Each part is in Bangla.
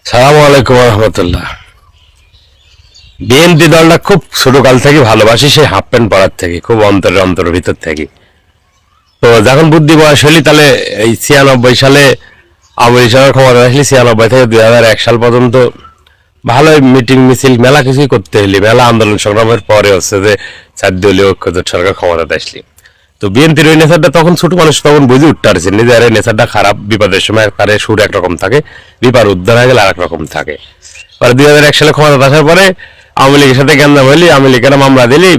সালামু আলাইকুম রহমতুল্লাহ। বিএনপি দলটা খুব ছোটকাল থেকে ভালোবাসি, সেই হাফ প্যান্ট পরার থেকে, খুব অন্তরের ভিতর থেকে। তো যখন বুদ্ধি বয়স হলি, তাহলে এই 96 সালে আওয়ামী লীগ সরকার ক্ষমতা আসলে 96 থেকে 2001 সাল পর্যন্ত ভালোই মিটিং মিছিল মেলা কিছুই করতে হলি, মেলা আন্দোলন সংগ্রামের পরে হচ্ছে যে 4 দলীয় ঐক্যজোট সরকার ক্ষমতাতে আসলি। তো বিএনপির ওই নেতারটা তখন ছোট মানুষ, তখন বুঝে উঠতে পারছেন নিজের নেতারটা খারাপ, বিপদের সময় তার সুর একরকম থাকে, বিপদ উদ্ধার হয়ে গেলে আর এক রকম থাকে। পরে 2001 সালে ক্ষমতা আসার পরে আওয়ামী লীগের সাথে গেন্দাম হইলি, আওয়ামী লীগের মামলা দিলি,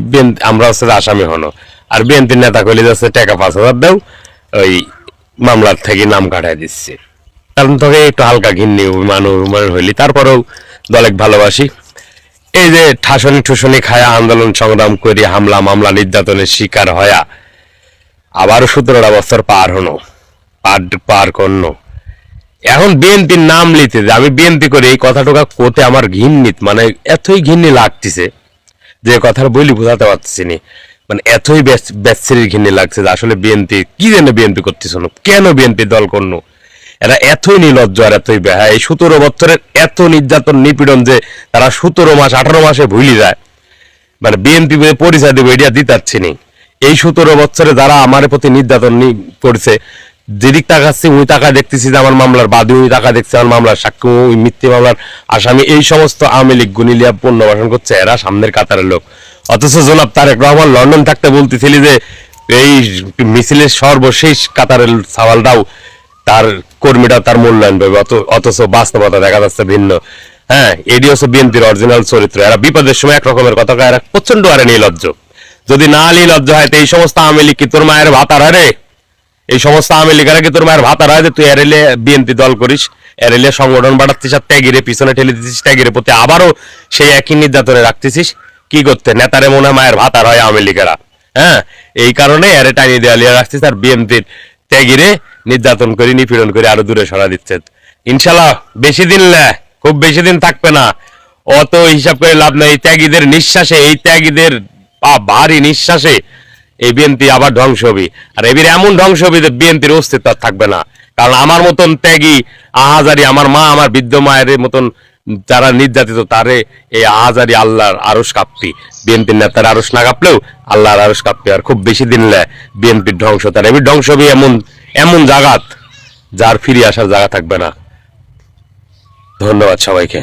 আমরা হচ্ছে আসামি হনো। আর বিএনপির নেতা কইলি যাচ্ছে টাকা 5,000 দেও, ওই মামলার থেকে নাম কাটাই দিচ্ছে। কারণ তোকে একটু হালকা ঘিন্নি অভিমান হইলি, তারপরেও দলেক ভালোবাসি। এই যে ঠুসনি খায়া আন্দোলন সংগ্রাম করি, হামলা মামলা নির্যাতনের শিকার হয়া আবারও 17টা বছর পার করনো। এখন বিএনপির নাম লিতে যে আমি বিএনপি করি, এই কথাটা কোতে আমার ঘিন্নিত, মানে এতই ঘিন্নি লাগতেছে যে কথার বলি বোঝাতে পারতেছি নি। মানে এতই ব্যস্তির ঘিন্নি লাগছে যে আসলে বিএনপি কি জন্য বিএনপি করতেছ, কেন বিএনপি দল করলো। এরা এতই নির্লজ্জ আর এতই বেহা। এই 17 বছরের এত নির্যাতন নিপীড়ন যে তারা 17 মাস 18 মাসে ভুলি যায়, মানে বিএনপি পরিচয় দেবে এটা দিতে পারছি নি। এই 17 বছরে যারা আমার প্রতি নির্যাতন করছে, যেদিক তাকাচ্ছি ওই টাকা দেখতেছি যে আমার মামলার বাদী, ওই টাকা দেখছি আমার মামলার সাক্ষী, ওই মিথ্যে মামলার আসামি, এই সমস্ত আওয়ামী লীগ গুনিলিয়া পুনর্বাসন করছে, এরা সামনের কাতারের লোক। অথচ জনাব তারেক রহমান লন্ডন থাকতে বলতেছিলি যে এই মিছিলের সর্বশেষ কাতারের সওয়ালটাও তার কর্মীরা তার মূল্যায়ন পাবে, অথচ বাস্তবতা দেখা যাচ্ছে ভিন্ন। হ্যাঁ, এটি হচ্ছে বিএনপির অরিজিনাল চরিত্র। এরা বিপদের সময় এক রকমের কথা কয়, এরা প্রচন্ড আরে নির্লজ্জ। যদি না নির্লজ্জ হয় তো এই সমস্ত আওয়ামী লীগ কি তোর মায়ের ভাতার হয় রে? এই সমস্ত আওয়ামী লীগেরা কি তোর মায়ের ভাতার হয় যে তুই এরেলে বিএনপি দল করিস, এরেলে সংগঠন বাড়াচ্ছিস, আর ত্যাগিরে পিছনে ঠেলে দিচ্ছিস, ত্যাগিরে প্রতি আবারও সেই একই নির্যাতনে রাখতেছিস। কি করতে নেতারে মনে হয় মায়ের ভাতার হয় আওয়ামী লীগেরা? হ্যাঁ, এই কারণে এরে টানি দেওয়ালিয়া রাখছিস, আর বিএনপির ত্যাগিরে নির্যাতন করে নিপীড়ন করে আরো দূরে সরা দিচ্ছে। ইনশাল্লাহ বেশি দিন খুব বেশি দিন থাকবে না, অত হিসাব করে লাভ নাই। এই ত্যাগীদের নিঃশ্বাসে, এই ত্যাগীদের ভারী নিঃশ্বাসে এই বিএনপি আবার ধ্বংস হবে। আর এবির এমন ধ্বংস হবে যে বিএনপির অস্তিত্ব থাকবে না। কারণ আমার মতন ত্যাগী আহাজারি, আমার মা, আমার বৃদ্ধ মায়ের মতন যারা নির্যাতিত, তারে এই আহাজারি আল্লাহর আরশ কাঁপতি। বিএনপির নেতার আরশ না কাঁপলেও আল্লাহর আরশ কাঁপতি। আর খুব বেশি দিন বিএনপির ধ্বংস, তার এবির ধ্বংস হবে এমন জায়গাত যার ফিরে আসার জায়গা থাকবে না। ধন্যবাদ সবাইকে।